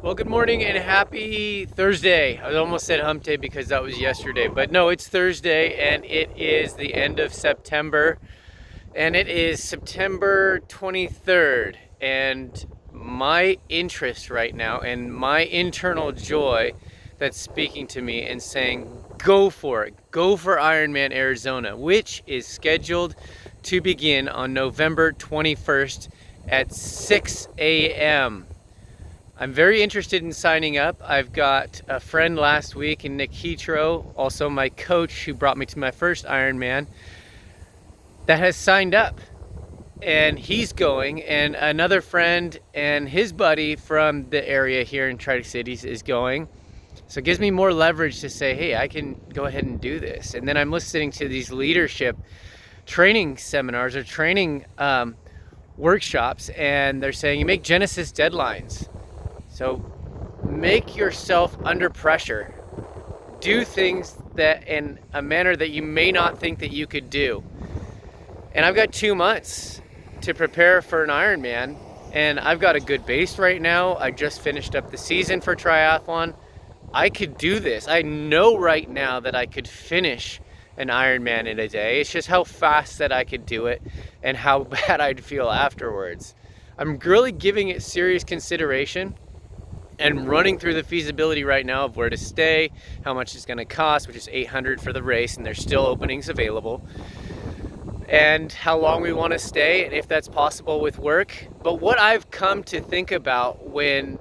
Well, good morning and happy Thursday. I almost said hump day because that was yesterday, but no, it's Thursday and it is the end of September and it is September 23rd. And my interest right now and my internal joy that's speaking to me and saying, go for it. Go for Ironman Arizona, which is scheduled to begin on November 21st at 6 a.m. I'm very interested in signing up. I've got a friend last week in Nick Hitro, also my coach who brought me to my first Ironman, that has signed up. And he's going, and another friend and his buddy from the area here in Tri-Cities is going. So it gives me more leverage to say, hey, I can go ahead and do this. And then I'm listening to these leadership training seminars or training workshops, and they're saying you make Genesis deadlines. So make yourself under pressure. Do things that in a manner that you may not think that you could do. And I've got 2 months to prepare for an Ironman, and I've got a good base right now. I just finished up the season for triathlon. I could do this. I know right now that I could finish an Ironman in a day. It's just how fast that I could do it and how bad I'd feel afterwards. I'm really giving it serious consideration and running through the feasibility right now of where to stay, how much it's going to cost, which is $800 for the race, and there's still openings available, and how long we want to stay, and if that's possible with work. But what I've come to think about when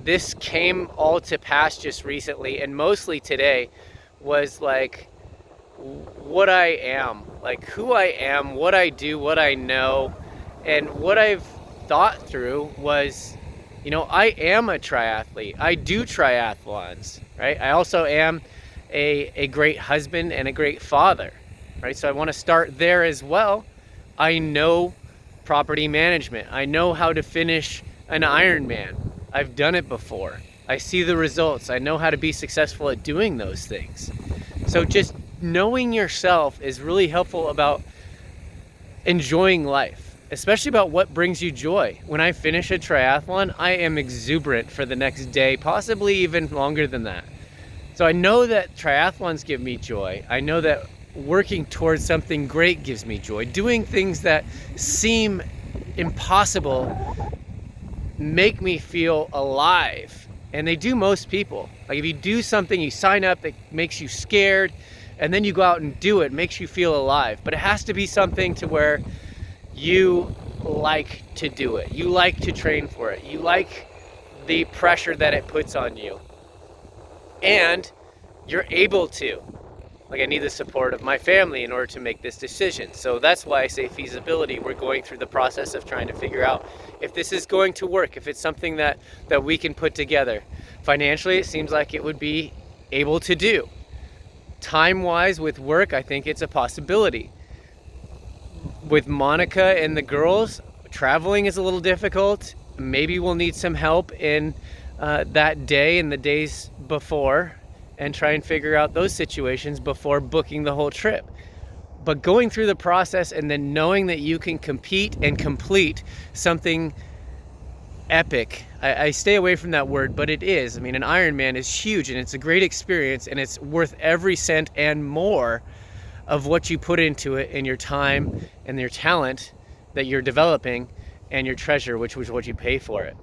this came all to pass just recently, and mostly today, was like what I am, like who I am, what I do, what I know, and what I've thought through was, I am a triathlete. I do triathlons, right? I also am a great husband and a great father, right? So I want to start there as well. I know property management. I know how to finish an Ironman. I've done it before. I see the results. I know how to be successful at doing those things. So just knowing yourself is really helpful about enjoying life, especially about what brings you joy. When I finish a triathlon, I am exuberant for the next day, possibly even longer than that. So I know that triathlons give me joy. I know that working towards something great gives me joy. Doing things that seem impossible make me feel alive. And they do most people. Like if you do something, you sign up that makes you scared, and then you go out and do it, makes you feel alive. But it has to be something to where you like to do it. You like to train for it. You like the pressure that it puts on you. And you're able to. Like, I need the support of my family in order to make this decision. So that's why I say feasibility. We're going through the process of trying to figure out if this is going to work, if it's something that we can put together. Financially, it seems like it would be able to do. Time-wise with work, I think it's a possibility. With Monica and the girls, traveling is a little difficult. Maybe we'll need some help in that day and the days before, and try and figure out those situations before booking the whole trip. But going through the process and then knowing that you can compete and complete something epic. I stay away from that word, but it is. I mean, an Ironman is huge and it's a great experience and it's worth every cent and more of what you put into it, and your time and your talent that you're developing, and your treasure, which was what you pay for it.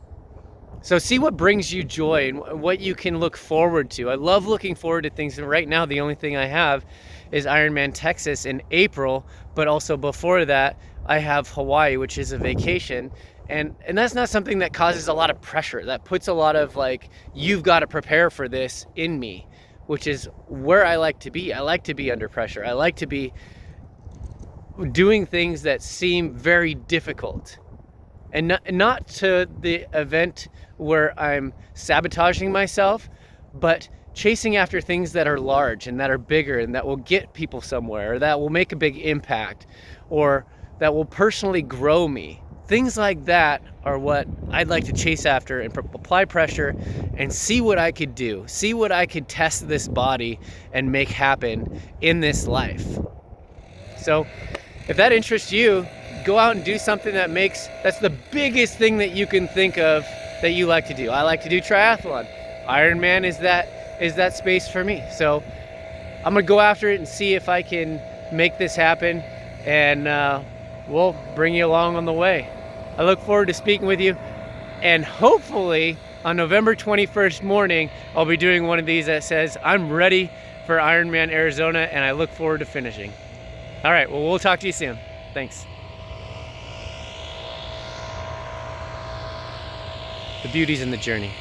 So see what brings you joy and what you can look forward to. I love looking forward to things, and right now the only thing I have is Ironman Texas in April, but also before that I have Hawaii, which is a vacation, and that's not something that causes a lot of pressure. That puts a lot of like, you've got to prepare for this in me, which is where I like to be. I like to be under pressure. I like to be doing things that seem very difficult, and not to the event where I'm sabotaging myself, but chasing after things that are large and that are bigger and that will get people somewhere, or that will make a big impact, or that will personally grow me. Things like that are what I'd like to chase after and apply pressure and see what I could do, see what I could test this body and make happen in this life. So if that interests you, go out and do something that's the biggest thing that you can think of that you like to do. I like to do triathlon. Ironman is that space for me. So I'm gonna go after it and see if I can make this happen, and we'll bring you along on the way. I look forward to speaking with you, and hopefully on November 21st morning, I'll be doing one of these that says, I'm ready for Ironman Arizona, and I look forward to finishing. All right, well, we'll talk to you soon. Thanks. The beauty's in the journey.